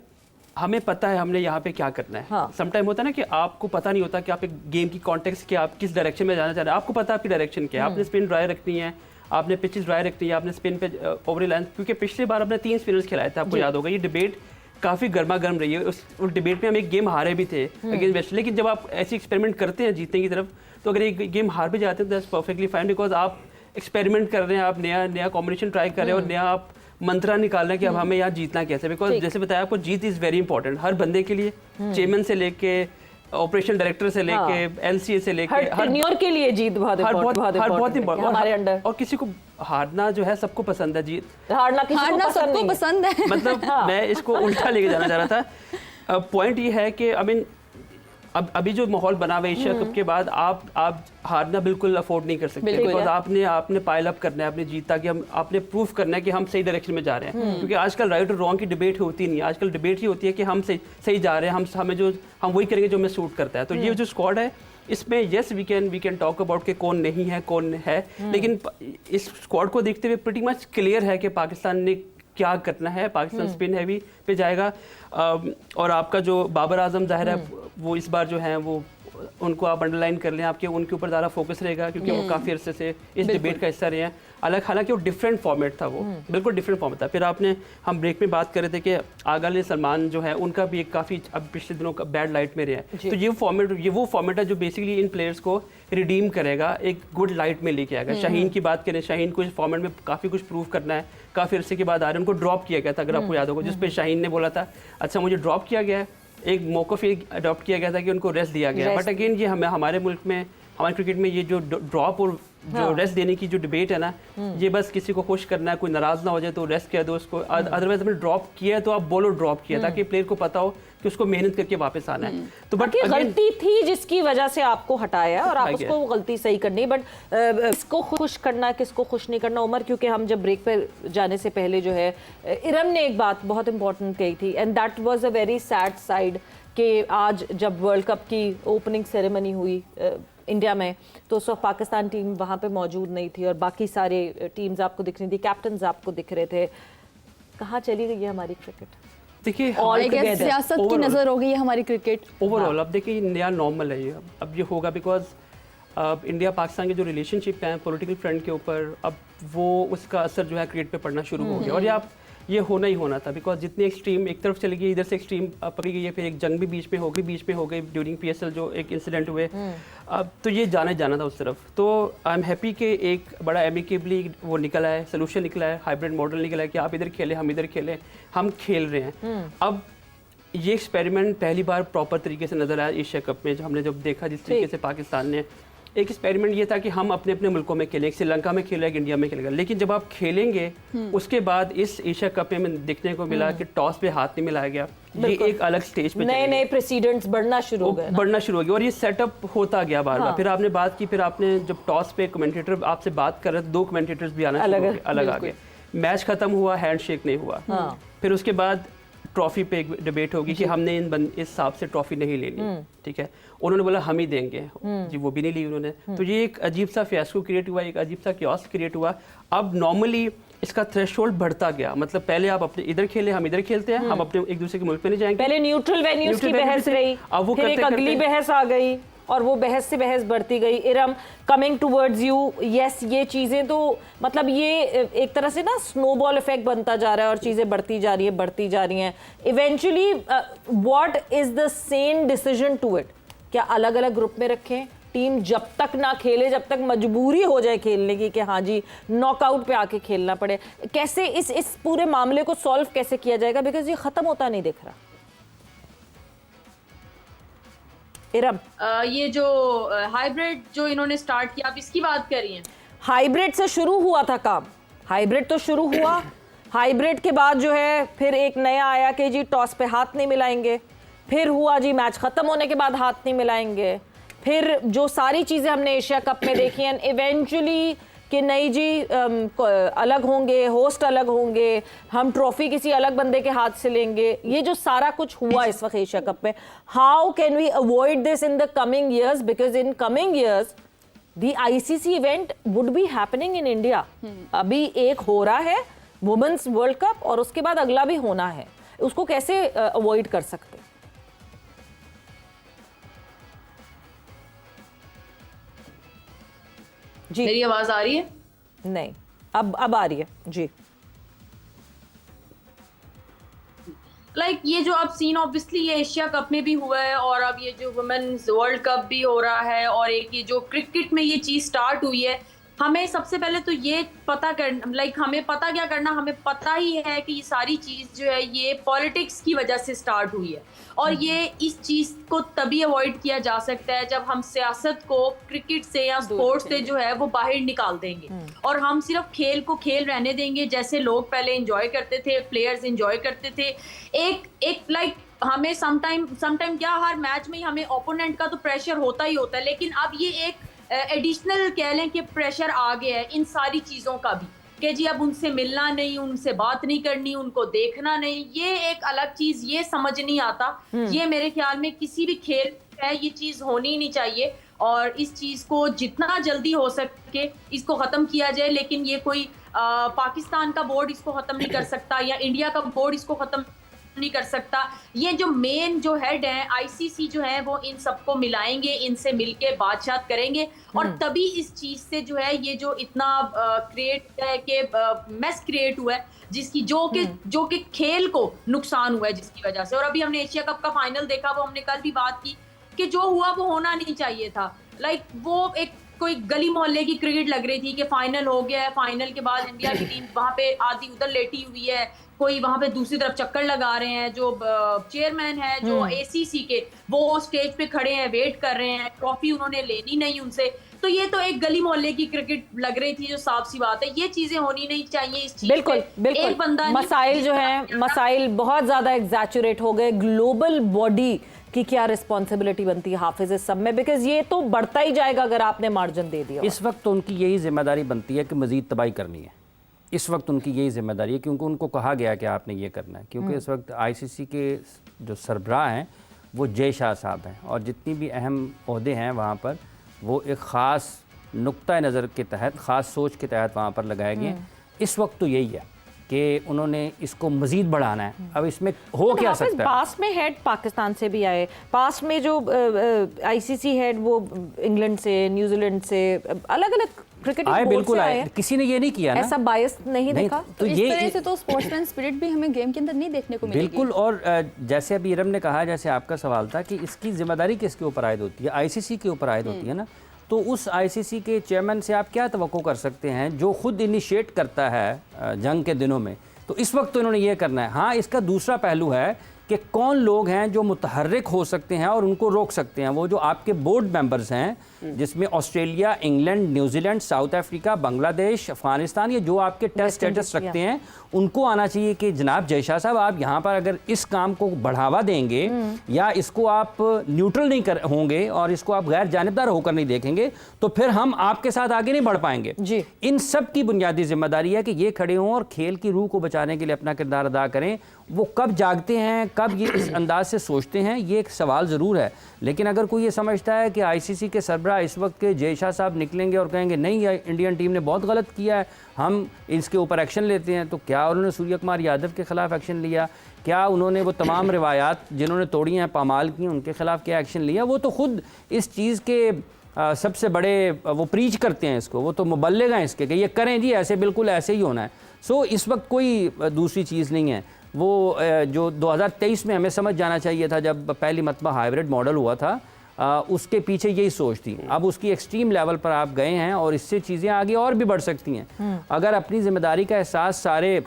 हमें पता है हमने यहाँ पे क्या करना है। हाँ। समटाइम होता है ना कि आपको पता नहीं होता कि आप एक गेम की कॉन्टेक्स्ट क्या, आप किस डायरेक्शन में जाना चाह रहे हैं। आपको पता है आपकी डायरेक्शन क्या है, आपने स्पिन ड्राई रखनी है, आपने पिचेस ड्राई रखनी है, आपने स्पिन पे ओवरी लाइन, क्योंकि पिछली बार आपने 3 स्पिनर्स खिलाए थे, आपको याद होगा। ये डिबेट काफ़ी गर्मा गर्म रही है, उस डिबेट में हम एक गेम हारे भी थे अगेंस्ट वेस्ट। लेकिन जब आप ऐसी एक्सपेरिमेंट करते हैं जीतने की तरफ, तो अगर एक गेम हार भी जाते हैं तो दैट्स परफेक्टली फाइन, बिकॉज आप एक्सपेरिमेंट कर रहे हैं, आप नया कॉम्बिनेशन ट्राई कर रहे हैं और नया आप मंत्रा निकाल रहे हैं कि अब हमें यहाँ जीतना कैसे। बिकॉज जैसे बताया आपको, जीत इज़ वेरी इंपॉर्टेंट हर बंदे के लिए, चेयरमैन से लेके ऑपरेशन डायरेक्टर से लेके एलसीए से लेके हर टेन्योर के लिए जीत बहुत इंपॉर्टेंट हमारे अंडर। और किसी को हारना जो है सबको पसंद है, जीत हारना सबको पसंद है। मतलब मैं इसको उल्टा लेके जाना चाह रहा था। पॉइंट ये है कि आई मीन अब अभी जो माहौल बना हुआ एशिया कप के बाद आप हारना बिल्कुल अफोर्ड नहीं कर सकते, बिकॉज आपने पाइल अप करना है अपनी जीत, ताकि हम आपने प्रूफ करना है कि हम सही डायरेक्शन में जा रहे हैं। क्योंकि आजकल राइट और रॉन्ग की डिबेट होती नहीं है, आजकल डिबेट ही होती है कि हम सही जा रहे हैं, हम वही करेंगे जो हमें सूट करता है। तो ये जो स्क्वाड है इसमें yes we can talk about कि कौन नहीं है कौन है, लेकिन इस स्क्वाड को देखते हुए प्रीटी मच क्लियर है कि पाकिस्तान ने क्या करना है। पाकिस्तान स्पिन हैवी पे जाएगा, और आपका जो बाबर आजम जाहिर है वो इस बार जो है वो उनको आप अंडरलाइन कर लें, आपके उनके ऊपर ज़्यादा फोकस रहेगा, क्योंकि वो काफ़ी अरसे से इस डिबेट का हिस्सा रहे हैं। हालांकि वो डिफरेंट फॉर्मेट था, वो बिल्कुल डिफरेंट फॉर्मेट था। फिर हम ब्रेक में बात कर रहे थे कि आगा अली सलमान जो है उनका भी एक काफ़ी अब पिछले दिनों का बैड लाइट में रहा है। तो ये वो फॉर्मेट है जो बेसिकली इन प्लेयर्स को रिडीम करेगा, एक गुड लाइट में लेके आएगा। शाहीन की बात करें, शाहीन को इस फॉर्मेट में काफ़ी कुछ प्रूव करना है। काफ़ी अरसे के बाद आ रहे हैं, उनको ड्रॉप किया गया था, अगर आपको याद होगा, जिस पे शाहीन ने बोला था अच्छा मुझे ड्रॉप किया गया है, एक मौक़िफ़ ये अडॉप्ट किया गया था कि उनको रेस्ट दिया गया। बट अगेन ये हमारे मुल्क में, हमारे क्रिकेट में ये जो ड्रॉप और जो रेस्ट देने की जो डिबेट है ना, ये बस किसी को खुश करना है, कोई नाराज़ ना हो जाए तो रेस्ट कह दो उसको। अदरवाइज हमने ड्रॉप किया है तो आप बोलो ड्रॉप किया, ताकि प्लेयर को पता हो कि उसको मेहनत करके वापस आना है। तो बट गलती थी जिसकी वजह से आपको हटाया और आप उसको गलती सही करनी, बट किसको खुश करना किसको खुश नहीं करना उमर, क्योंकि हम जब ब्रेक पर जाने से पहले जो है इरम ने एक बात बहुत इंपॉर्टेंट कही थी, and that was a very sad side, कि आज जब वर्ल्ड कप की ओपनिंग सेरेमनी हुई इंडिया में, तो उस वक्त पाकिस्तान टीम वहाँ पे मौजूद नहीं थी और बाकी सारे टीम्स आपको दिख रही थी, कैप्टन्स आपको दिख रहे थे। कहाँ चली गई है हमारी क्रिकेट? देखिए, सियासत की नज़र हो गई है हमारी क्रिकेट ओवरऑल। अब देखिए नया नॉर्मल है ये, अब ये होगा, बिकॉज इंडिया पाकिस्तान के जो रिलेशनशिप हैं पॉलिटिकल फ्रंट के ऊपर, अब वो उसका असर जो है क्रिकेट पे पड़ना शुरू हो गया। और ये होना ही होना था, बिकॉज जितनी एक्सट्रीम एक तरफ चली गई, इधर से एक्सट्रीम पकड़ी गई है, फिर एक जंग भी बीच में हो गई ड्यूरिंग PSL जो एक इंसिडेंट हुए। अब तो ये जाना था उस तरफ। तो आई एम हैप्पी कि एक बड़ा एमिकेबली वो निकला है, सोल्यूशन निकला है, हाइब्रिड मॉडल निकला है कि आप इधर खेलें हम इधर खेलें, हम खेल रहे हैं। अब ये एक्सपेरिमेंट पहली बार प्रॉपर तरीके से नजर आया एशिया कप में, हमने जब देखा जिस तरीके से पाकिस्तान ने एक एक्सपेरिमेंट ये था कि हम अपने अपने मुल्कों में खेलें, श्रीलंका में खेलेगा, इंडिया में खेलेगा। लेकिन जब आप खेलेंगे उसके बाद इस एशिया कप में देखने को मिला कि टॉस पे हाथ नहीं मिलाया गया, ये एक अलग स्टेज पे नए प्रेसिडेंट्स बढ़ना शुरू हो गए और ये सेटअप होता गया बार बार। फिर आपने बात की, फिर आपने जब टॉस पे कमेंटेटर आपसे बात कर रहे थे, 2 कमेंटेटर्स भी आना अलग आ गए। मैच खत्म हुआ, हैंडशेक नहीं हुआ। फिर उसके बाद ट्रॉफी पे एक डिबेट होगी कि हमने इस हिसाब से ट्रॉफी नहीं लेनी, ठीक है। उन्होंने बोला हम ही देंगे जी, वो भी नहीं ली उन्होंने। तो ये एक अजीब सा फियास्को क्रिएट हुआ, एक अजीब सा क्योस क्रिएट हुआ। अब नॉर्मली इसका थ्रेशोल्ड बढ़ता गया, मतलब पहले आप अपने इधर खेले, हम इधर खेलते हैं, हम अपने एक दूसरे के मुल्क पे नहीं जाएंगे। पहले न्यूट्रल वेन्यूज की बहस रही, अब वो फिर एक अगली बहस आ गई और वो बहस से बहस बढ़ती गई। Iram, coming towards you, yes ये चीज़ें तो मतलब ये एक तरह से ना स्नोबॉल इफेक्ट बनता जा रहा है और चीज़ें बढ़ती जा रही हैं। Eventually what is the same decision to it? क्या अलग अलग ग्रुप में रखें, टीम जब तक ना खेले, जब तक मजबूरी हो जाए खेलने की कि हाँ जी नॉकआउट पे आके खेलना पड़े, कैसे इस पूरे मामले को सॉल्व कैसे किया जाएगा? बिकॉज ये खत्म होता नहीं दिख रहा। इरम, ये जो हाइब्रिड जो इन्होंने स्टार्ट किया, आप इसकी बात कर रही हैं? हाइब्रिड से शुरू हुआ था काम, हाइब्रिड तो शुरू हुआ, हाइब्रिड के बाद जो है फिर एक नया आया कि जी टॉस पे हाथ नहीं मिलाएंगे, फिर हुआ जी मैच खत्म होने के बाद हाथ नहीं मिलाएंगे, फिर जो सारी चीज़ें हमने एशिया कप में देखी हैं इवेंचुअली कि नहीं जी अलग होंगे, होस्ट अलग होंगे, हम ट्रॉफी किसी अलग बंदे के हाथ से लेंगे, ये जो सारा कुछ हुआ इस वक्त एशिया कप में, how can we avoid this in the coming years? Because in coming years the ICC event would be happening in India. अभी एक हो रहा है वुमेन्स वर्ल्ड कप और उसके बाद अगला भी होना है, उसको कैसे अवॉइड कर सकते? जी मेरी आवाज आ रही है? नहीं, अब आ रही है जी। ये जो आप सीन ऑब्वियसली ये एशिया कप में भी हुआ है और अब ये जो वुमेन्स वर्ल्ड कप भी हो रहा है और एक ये जो क्रिकेट में ये चीज स्टार्ट हुई है, हमें सबसे पहले तो ये पता कर हमें पता क्या करना, हमें पता ही है कि ये सारी चीज जो है ये पॉलिटिक्स की वजह से स्टार्ट हुई है और ये इस चीज को तभी अवॉइड किया जा सकता है जब हम सियासत को क्रिकेट से या स्पोर्ट्स से जो है वो बाहर निकाल देंगे और हम सिर्फ खेल को खेल रहने देंगे जैसे लोग पहले एंजॉय करते थे, प्लेयर्स एंजॉय करते थे। एक हमें समटाइम क्या हर मैच में हमें ओपोनेंट का तो प्रेशर होता ही होता है, लेकिन अब ये एक एडिशनल कह लें कि प्रेशर आ गया है इन सारी चीजों का भी कि जी अब उनसे मिलना नहीं, उनसे बात नहीं करनी, उनको देखना नहीं, ये एक अलग चीज, ये समझ नहीं आता। ये मेरे ख्याल में किसी भी खेल है ये चीज होनी ही नहीं चाहिए और इस चीज को जितना जल्दी हो सके इसको खत्म किया जाए। लेकिन ये कोई पाकिस्तान का बोर्ड इसको खत्म नहीं कर सकता या इंडिया का बोर्ड इसको खत्म नहीं कर सकता। ये जो मेन जो हेड है आईसीसी जो है वो इन सबको मिलाएंगे, इनसे मिलके बातचीत करेंगे और तभी इस चीज से जो है ये जो इतना क्रिएट है कि मैस क्रिएट हुआ है जिसकी जो कि खेल को नुकसान हुआ है जिसकी वजह से। और अभी हमने एशिया कप का फाइनल देखा, वो हमने कल भी बात की कि जो हुआ वो होना नहीं चाहिए था। वो एक कोई गली मोहल्ले की क्रिकेट लग रही थी कि फाइनल हो गया है, फाइनल के बाद इंडिया की टीम वहां पे आधी उधर लेटी हुई है, कोई वहां पे दूसरी तरफ चक्कर लगा रहे हैं, जो चेयरमैन है जो एसीसी के वो स्टेज पे खड़े हैं, वेट कर रहे हैं, ट्रॉफी उन्होंने लेनी नहीं उनसे। तो ये तो एक गली मोहल्ले की क्रिकेट लग रही थी जो साफ सी बात है, ये चीजें होनी नहीं चाहिए। इस चीज बिल्कुल बिल्कुल एक बंदा मसाइल जो है मसाइल बहुत ज्यादा एग्जैचुरेट हो गए। ग्लोबल बॉडी की क्या रिस्पॉन्सिबिलिटी बनती है हाफिज इस सब में? बिकॉज ये तो बढ़ता ही जाएगा अगर आपने मार्जिन दे दिया। इस वक्त तो उनकी यही जिम्मेदारी बनती है कि मजीद तबाही करनी है। इस वक्त उनकी यही जिम्मेदारी है क्योंकि उनको कहा गया कि आपने ये करना है, क्योंकि इस वक्त आईसीसी के जो सरबराह हैं वो जय शाह साहब हैं और जितनी भी अहम ओहदे हैं वहाँ पर वो एक ख़ास नुक्ता नज़र के तहत, ख़ास सोच के तहत वहाँ पर लगाए गए हैं। इस वक्त तो यही है कि उन्होंने इसको मज़ीद बढ़ाना है। अब इसमें हो क्या सकता है? पास में हेड पाकिस्तान से भी आए, पास में जो आईसीसी हेड वो इंग्लैंड से, न्यूजीलैंड से, अलग अलग क्रिकेट आए, बिल्कुल आए, किसी ने ये नहीं किया ना, ऐसा बायस नहीं देखा। तो इस तरह से तो स्पोर्ट्समैन स्पिरिट भी हमें गेम के अंदर नहीं देखने को मिलेगी। बिल्कुल। और जैसे अभी इरम ने कहा, जैसे आपका सवाल था कि इसकी जिम्मेदारी किसके ऊपर आयद होती है, आईसीसी के ऊपर आयद होती है ना। तो उस आईसीसी के चेयरमैन से आप क्या तवक्को कर सकते हैं जो खुद इनिशिएट करता है जंग के दिनों में? तो इस वक्त तो इन्होंने ये करना है। हाँ, इसका दूसरा पहलू है कि कौन लोग हैं जो मुतहर्रिक हो सकते हैं और उनको रोक सकते हैं। वो जो आपके बोर्ड मेंबर्स हैं जिसमें Australia, England, New Zealand, south Africa, Bangladesh, Afghanistan, ये जो आपके टेस्ट स्टेटस रखते हैं, उनको आना चाहिए कि जनाब जय शाह साहब आप यहाँ पर अगर इस काम को बढ़ावा देंगे या इसको आप न्यूट्रल नहीं होंगे और इसको आप गैर जानिबदार होकर नहीं देखेंगे तो फिर हम आपके साथ आगे नहीं बढ़ पाएंगे जी। इन सब की बुनियादी जिम्मेदारी है कि ये खड़े हों और खेल की रूह को बचाने के लिए अपना किरदार अदा करें। वो कब जागते हैं, कब ये इस अंदाज से सोचते हैं, ये एक सवाल ज़रूर है। लेकिन अगर कोई ये समझता है कि आईसीसी के सरबराह इस वक्त के जय शाह साहब निकलेंगे और कहेंगे नहीं इंडियन टीम ने बहुत गलत किया है, हम इसके ऊपर एक्शन लेते हैं, तो क्या उन्होंने सूर्य कुमार यादव के ख़िलाफ़ एक्शन लिया? क्या उन्होंने वो तमाम रिवायात जिन्होंने तोड़ी हैं, पामाल की, उनके ख़िलाफ़ क्या एक्शन लिया? वो तो ख़ुद इस चीज़ के सबसे बड़े वो प्रीच करते हैं इसको, वो तो मुबल्लिग हैं इसके कि ये करें जी, ऐसे बिल्कुल ऐसे ही होना है। सो इस वक्त कोई दूसरी चीज़ नहीं है। वो जो 2023 में हमें समझ जाना चाहिए था जब पहली मरतबा हाइब्रिड मॉडल हुआ था, उसके पीछे यही सोच थी। अब उसकी एक्सट्रीम लेवल पर आप गए हैं और इससे चीज़ें आगे और भी बढ़ सकती हैं। अगर अपनी जिम्मेदारी का एहसास सारे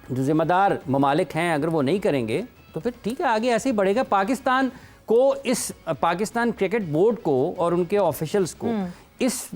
जो जिम्मेदार ममालिक हैं अगर वो नहीं करेंगे तो फिर ठीक है, आगे ऐसे ही बढ़ेगा। पाकिस्तान क्रिकेट बोर्ड को और उनके ऑफिशियल्स को इस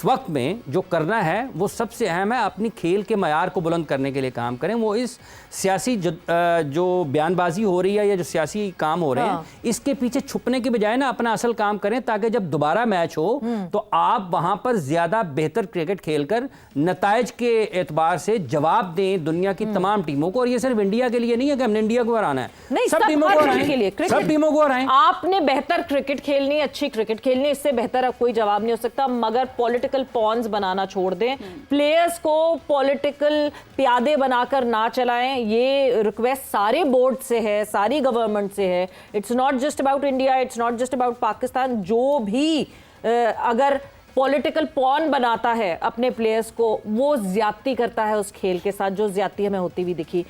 वक्त में जो करना है वो सबसे अहम है, अपनी खेल के मयार को बुलंद करने के लिए काम करें। वो इस सियासी जो बयानबाजी हो रही है या जो सियासी काम हो रहे हैं इसके पीछे छुपने के बजाय ना अपना असल काम करें, ताकि जब दोबारा मैच हो तो आप वहां पर ज्यादा बेहतर क्रिकेट खेलकर नताइज के एतबार से जवाब दें दुनिया की तमाम टीमों को। और ये सिर्फ इंडिया के लिए नहीं है कि हमने इंडिया को हराना है, सब टीमों को हराएं, सब टीमों को हराएं। आपने बेहतर क्रिकेट खेलनी, अच्छी क्रिकेट खेलनी, इससे बेहतर अब कोई जवाब नहीं हो सकता। मगर पॉलिटिकल पॉन्स बनाना छोड़ दें, प्लेयर्स को पॉलिटिकल प्यादे बनाकर ना चलाएं। ये रिक्वेस्ट सारे बोर्ड से है, सारी गवर्नमेंट से है। It's not just about India, it's not just about Pakistan. जो भी अगर पॉलिटिकल पॉन बनाता है अपने प्लेयर्स को, वो ज्यादती करता है उस खेल के साथ, जो ज्यादती हमें होती हुई दिखी।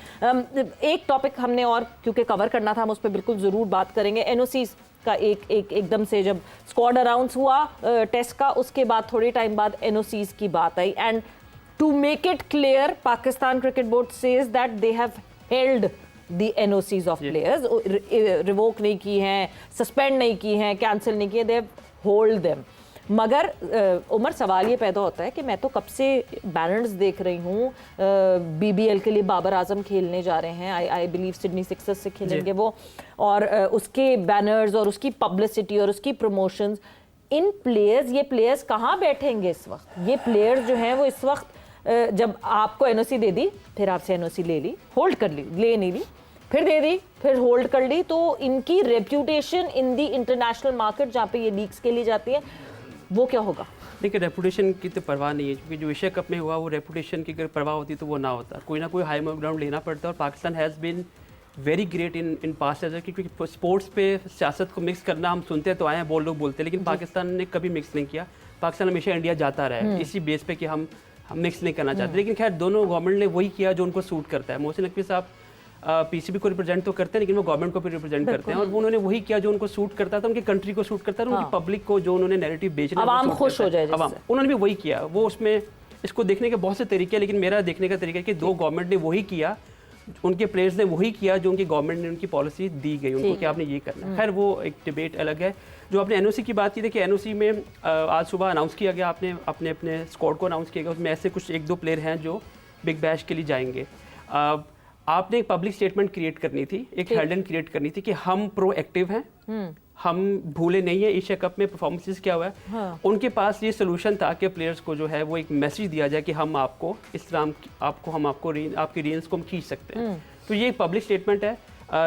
एक टॉपिक हमने और क्योंकि कवर करना था, हम उस पर बिल्कुल जरूर बात करेंगे। एनओसी का एकदम से जब स्क्वाड अनाउंस हुआ टेस्ट का, उसके बाद थोड़ी टाइम बाद एनओसीज की बात आई। And to make it clear, Pakistan cricket board says that they have held the NOCs of players, revoke नहीं की हैं, सस्पेंड नहीं की हैं, कैंसिल नहीं किए, दे हैव होल्ड देम। मगर उमर, सवाल ये पैदा होता है कि मैं तो कब से बैनर्स देख रही हूँ, बीबीएल के लिए बाबर आजम खेलने जा रहे हैं, आई बिलीव सिडनी सिक्सर्स से खेलेंगे वो, और उसके बैनर्स और उसकी पब्लिसिटी और उसकी प्रमोशंस। इन प्लेयर्स, ये प्लेयर्स कहाँ बैठेंगे इस वक्त? ये प्लेयर्स जो हैं वो इस वक्त जब आपको एनओसी दे दी, फिर आपसे एनओसी ले ली, होल्ड कर ली, ले नहीं ली, फिर दे दी, फिर होल्ड कर ली, तो इनकी रेप्यूटेशन इन दी इंटरनेशनल मार्केट जहाँ पे ये लीग्स के लिए जाती है, वो क्या होगा? देखिए, रेपुटेशन की तो परवाह नहीं है, क्योंकि जो एशिया कप में हुआ वो रेपुटेशन की अगर परवाह होती तो वो ना होता। कोई ना कोई हाई ग्राउंड लेना पड़ता है। और Pakistan has been very great in past age, क्योंकि स्पोर्ट्स पे सियासत को मिक्स करना हम सुनते तो आए हैं, बहुत लोग बोलते हैं, लेकिन पाकिस्तान ने कभी मिक्स नहीं किया। पाकिस्तान हमेशा इंडिया जाता रहा है इसी बेस पे कि हम मिक्स नहीं करना चाहते। लेकिन खैर दोनों गवर्नमेंट ने वही किया जो उनको सूट करता है। मोहसिन नकवी साहब पीसीबी को रिप्रेजेंट तो करते हैं, लेकिन वो गवर्नमेंट को भी रिप्रेजेंट करते हैं, और वो उन्होंने वही किया जो उनको सूट करता था, उनकी कंट्री को सूट करता था, उनकी पब्लिक को जो उन्होंने नैरेटिव बेचना, आवाम खुश हो जाए, उन्होंने भी वही किया। वो उसमें इसको देखने के बहुत से तरीके हैं, लेकिन मेरा देखने का तरीका है कि दो गवर्नमेंट ने वही किया, उनके प्लेयर्स ने वही किया जो उनकी गवर्नमेंट ने उनकी पॉलिसी दी गई उनको कि आपने ये करना है। खैर वो एक डिबेट अलग है। जो आपने एनओसी की बात की थी कि एनओसी में आज सुबह अनाउंस किया गया, आपने अपने स्क्वाड को अनाउंस किया गया, उसमें ऐसे कुछ 1-2 प्लेयर हैं जो बिग बैश के लिए जाएंगे। आपने एक पब्लिक स्टेटमेंट क्रिएट करनी थी, एक हेडलाइन क्रिएट करनी थी कि हम प्रोएक्टिव हैं, हम भूले नहीं है एशिया कप में परफॉर्मेंसेस क्या हुआ है। हाँ। उनके पास ये सोल्यूशन था कि प्लेयर्स को जो है वो एक मैसेज दिया जाए कि हम आपको इस तरह आपकी रेंज को हम खींच सकते हैं। तो ये एक पब्लिक स्टेटमेंट है।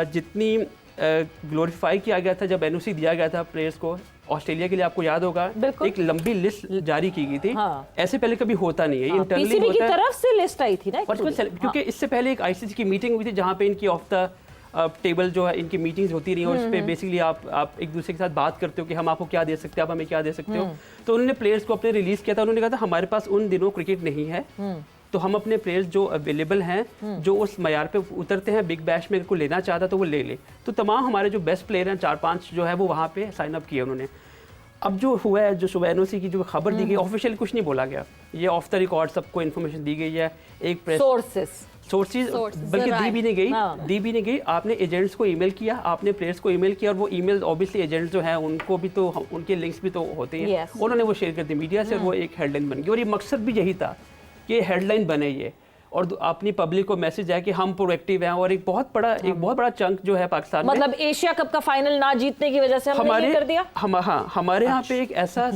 जितनी ग्लोरीफाई किया गया था जब एनओसी दिया गया था प्लेयर्स को, ऑस्ट्रेलिया के लिए आपको याद होगा एक लंबी लिस्ट जारी की गई थी। हाँ। ऐसे पहले कभी होता नहीं है। हाँ। इंटरनली की तरफ से लिस्ट आई थी ना, क्योंकि इससे पहले एक आईसीसी की मीटिंग हुई थी जहाँ पे इनकी ऑफ द टेबल जो है इनकी मीटिंग्स होती रही और उस पर बेसिकली आप एक दूसरे के साथ बात करते हो कि हम आपको क्या दे सकते हैं, आप हमें क्या दे सकते हो। तो उन्होंने प्लेयर्स को अपने रिलीज किया था। उन्होंने कहा था हमारे पास उन दिनों क्रिकेट नहीं है, तो हम अपने प्लेयर्स जो अवेलेबल हैं, जो उस मयार पे उतरते हैं, बिग बैश में को लेना चाहता तो वो ले ले। तो तमाम हमारे जो बेस्ट प्लेयर हैं 4-5 जो है वो वहाँ पे साइन अप किए उन्होंने। अब जो हुआ है, जो सुबह एनओसी की जो खबर दी गई, ऑफिशियल कुछ नहीं बोला गया, ये ऑफ द रिकॉर्ड सबको इन्फॉर्मेशन दी गई है। एक प्रेस सोर्सेज बल्कि दी भी नहीं गई। आपने एजेंट्स को ईमेल किया, आपने प्लेयर्स को ईमेल किया, और वो ईमेल ऑब्वियसली एजेंट्स जो हैं उनको भी तो उनके लिंक्स भी तो होते हैं। उन्होंने वो शेयर कर दी मीडिया से और वो एक हेडलाइन बन गई। और ये मकसद भी यही था कि हेडलाइन बने ये, और अपनी पब्लिक को मैसेज है कि हम प्रोएक्टिव हैं। और एक बहुत बड़ा चंक जो है पाकिस्तान में, मतलब एशिया कप का फाइनल ना जीतने की वजह से हमने ये कर दिया। हमारे यहाँ पे एक ऐसा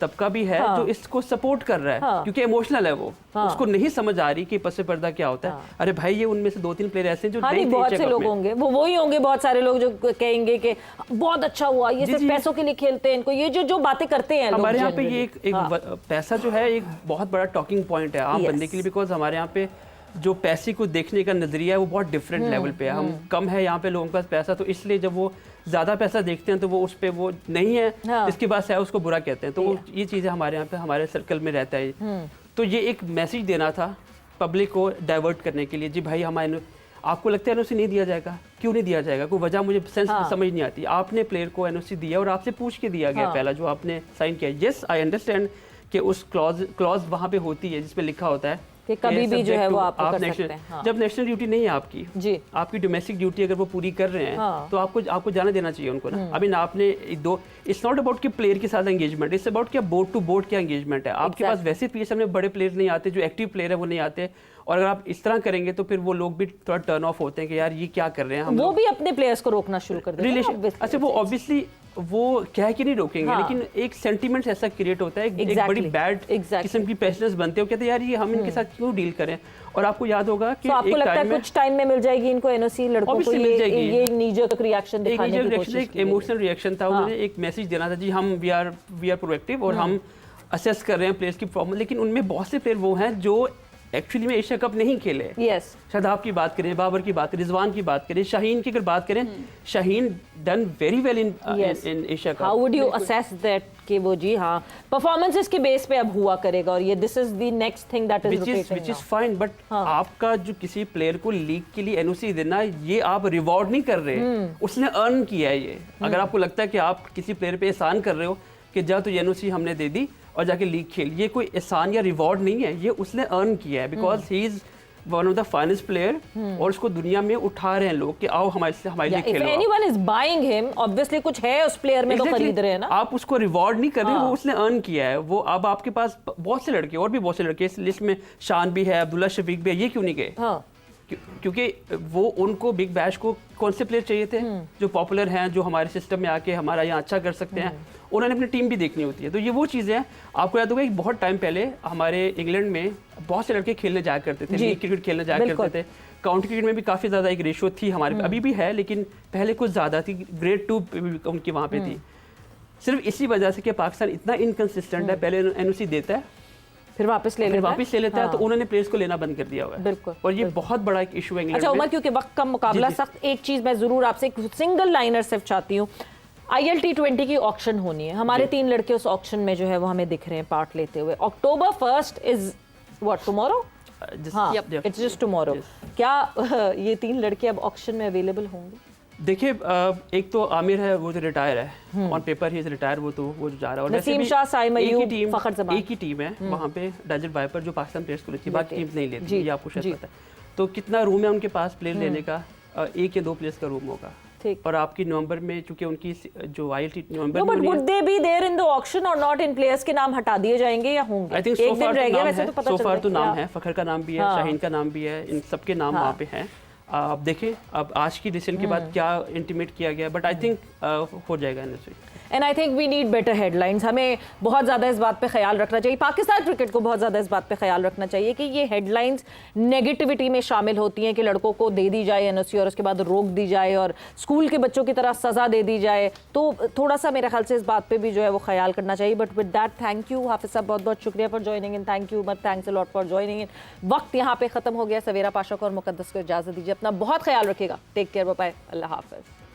तबका भी है जो इसको सपोर्ट कर रहा है, क्योंकि इमोशनल है वो, उसको नहीं समझ आ रही कि पसे पर्दा क्या होता है। अरे भाई, ये उनमें से 2-3 प्लेयर ऐसे हैं जो बहुत से लोग होंगे, वो वही होंगे, बहुत सारे लोग जो कहेंगे कि बहुत अच्छा हुआ, ये सिर्फ पैसों के लिए खेलते हैं, इनको ये जो बातें करते हैं। हमारे यहाँ पे ये एक पैसा जो है एक बहुत बड़ा टॉकिंग पॉइंट है आम बंदे के लिए, बिकॉज हमारे यहाँ पे जो पैसे को देखने का नजरिया है वो बहुत डिफरेंट लेवल पे है। हम कम है यहाँ पे लोगों के पास पैसा, तो इसलिए जब वो ज्यादा पैसा देखते हैं तो वो उस पे वो नहीं है, इसके पास है उसको बुरा कहते हैं। तो वो ये चीजें हमारे यहाँ पे हमारे सर्कल में रहता है। तो ये एक मैसेज देना था पब्लिक को डाइवर्ट करने के लिए, जी भाई आपको लगता है एनओसी नहीं दिया जाएगा, क्यों नहीं दिया जाएगा, कोई वजह मुझे सेंस हाँ। समझ नहीं आती। आपने प्लेयर को एनओसी दिया और आपसे पूछ के दिया गया हाँ। पहला जो आपने साइन किया। यस आई अंडरस्टैंड कि उस क्लॉज वहाँ पे होती है जिसमें लिखा होता है कि कभी भी जो है वो आपको कर नेशनल सकते हैं। हाँ। जब नेशनल ड्यूटी नहीं है आपकी जी आपकी डोमेस्टिक ड्यूटी अगर वो पूरी कर रहे हैं हाँ। तो आपको जाने देना चाहिए उनको ना। अभी ना आपने इट्स नॉट अबाउट कि प्लेयर के साथ एंगेजमेंट, इट्स अबाउट क्या बोर्ड टू बोर्ड क्या एंगेजमेंट है। आपके पास वैसे पीएसएल में बड़े प्लेयर नहीं आते, जो एक्टिव प्लेयर है वो नहीं आते, और अगर आप इस तरह करेंगे तो फिर वो लोग भी थोड़ा टर्न ऑफ होते हैं कि यार ये क्या कर रहे हैं हम वो भी अपने प्लेयर्स को रोकना शुरू कर देते हैं रिलेशन। obviously। अच्छा वो ऑब्वियसली वो कह के नहीं रोकेंगे, हाँ। लेकिन एक सेंटीमेंट ऐसा क्रिएट होता है, एक Exactly, बड़ी बैड exactly। किस्म की प्रेशनेस बनते हो, कहते हैं यार ये हम इनके साथ क्यों डील करें। और आपको याद होगा कि तो आपको एक लगता है टाइम में कुछ टाइम में मिल जाएगी इनको एनओसी, लड़कों को Obviously मिल जाएगी। ये नीजक रिएक्शन एक दिखाने की कोशिश एक की गई। इमोशनल रिएक्शन था, उन्होंने एक मैसेज देना था जी हम वी आर प्रोएक्टिव और हम असेस कर रहे हैं प्लेयर्स की प्रॉब्लम। लेकिन उनमें बहुत से प्लेयर वो हैं जो एक्चुअली में एशिया कप नहीं खेले। यस शादाब की बात करें, बाबर की बात करें, रिजवान की बात करें, शाहीन की अगर बात करें, Shaheen done very well in Asia cup. How would you assess that कि वो जी हाँ परफॉर्मेंसेस के बेस पे अब हुआ करेगा और ये this is the next thing that is which is fine, but आपका जो किसी प्लेयर को लीग के लिए एनओसी देना, ये आप रिवॉर्ड नहीं कर रहे, उसने अर्न किया है ये। अगर आपको लगता है कि आप किसी प्लेयर पे एहसान कर रहे हो कि जा तो एनओसी हमने दे दी और जाके लीग खेल, ये कोई एहसान या रिवॉर्ड नहीं है, ये उसने अर्न किया है because he is one of the finest player और उसको दुनिया में उठा रहे हैं लोग कि आओ हमारे लिए if Khelo. Anyone is buying him obviously कुछ है उस प्लेयर में तो Exactly. खरीद रहे हैं ना। आप उसको रिवॉर्ड नहीं कर रहे, वो उसने अर्न किया है। वो अब आपके पास बहुत से लड़के और भी बहुत से लड़के इस लिस्ट में, शान भी है, अब्दुल्ला शफीक भी है, ये क्यों नहीं गए? हाँ क्योंकि वो उनको बिग बैश को कौन से प्लेयर चाहिए थे जो पॉपुलर हैं, जो हमारे सिस्टम में आके हमारा यहाँ अच्छा कर सकते हैं। उन्होंने अपनी टीम भी देखनी होती है। तो ये वो चीज़ें हैं। आपको याद होगा कि बहुत टाइम पहले हमारे इंग्लैंड में बहुत से लड़के खेलने जाया करते थे, लीग क्रिकेट खेलने जाया करते थे। काउंटी क्रिकेट में भी काफ़ी ज़्यादा एक रेशियो थी हमारे, अभी भी है लेकिन पहले कुछ ज़्यादा थी। ग्रेड 2 उनकी वहाँ पे थी। सिर्फ इसी वजह से कि पाकिस्तान इतना इनकंसिस्टेंट है, पहले एनओसी देता है फिर वापस ले फिर लेता है। वापस ले लेता है, तो हाँ। उन्होंने प्लेयर्स को लेना बंद कर दिया हुआ है। बिल्कुल, और ये बहुत बड़ा एक इशू है इंग्लैंड अच्छा में। उमर, क्योंकि वक्त का मुकाबला जी। सख्त, एक चीज मैं जरूर आपसे एक सिंगल लाइनर सिर्फ चाहती हूँ। ILT20 की ऑक्शन होनी है, हमारे 3 लड़के उस ऑक्शन में जो है वो हमें दिख रहे हैं पार्ट लेते हुए। October 1st is what tomorrow? हाँ इट्स जस्ट टुमारो। क्या ये 3 लड़के अब ऑक्शन में अवेलेबल होंगे? देखिए एक तो आमिर है, वो जो रिटायर है, on paper he is retire, वो जो जा रहा है। और वैसे नसीम भी शाह, साइम एक ही अयूब, टीम, फखर जमान। एक ही टीम है वहाँ पे, डेजर्ट वाइपर जो पाकिस्तान प्लेयर्स को लेती है, बाकी टीम्स नहीं लेती, जी, ये आपको शायद जी। पता है। तो कितना रूम है उनके पास प्लेयर लेने का? 1 या 2 प्लेयर्स का रूम होगा। ठीक। और आपकी नवंबर में, चूंकि उनकी जो ILT नवंबर नो में बट होनी वुड है, they be there in the auction और नॉट इन प्लेयर्स के नाम हटा दिए जाएंगे या होंगे? आई थिंक एक सो दिन फार रह तो गया नाम वैसे है, तो पता सो चल फार तो गया। नाम है, फखर का नाम भी है, हाँ। शाहीन का नाम भी है, इन सबके नाम हाँ। वहाँ पे हैं। अब देखें अब आज की डिसीजन के बाद क्या इंटीमेट किया गया, बट आई थिंक हो जाएगा NOC. And I think we need better headlines. हमें बहुत ज़्यादा इस बात पे ख्याल रखना चाहिए, पाकिस्तान क्रिकेट को बहुत ज़्यादा इस बात पे ख्याल रखना चाहिए कि ये हेडलाइंस नेगेटिविटी में शामिल होती हैं कि लड़कों को दे दी जाए एनओसी और उसके बाद रोक दी जाए और स्कूल के बच्चों की तरह सज़ा दे दी जाए। तो थोड़ा सा मेरे ख्याल से इस बात पे भी जो है वो ख्याल करना चाहिए। But with that thank you Hafeez साहब, बहुत बहुत शुक्रिया for joining in. Thank you much, thanks a lot for joining in. वक्त यहाँ पे ख़त्म हो गया। सवेरा पाशा को और मुकद्दस को इजाज़त दीजिए। अपना बहुत ख्याल रखिएगा। टेक केयर, बाय बाय, अल्लाह हाफ़िज़।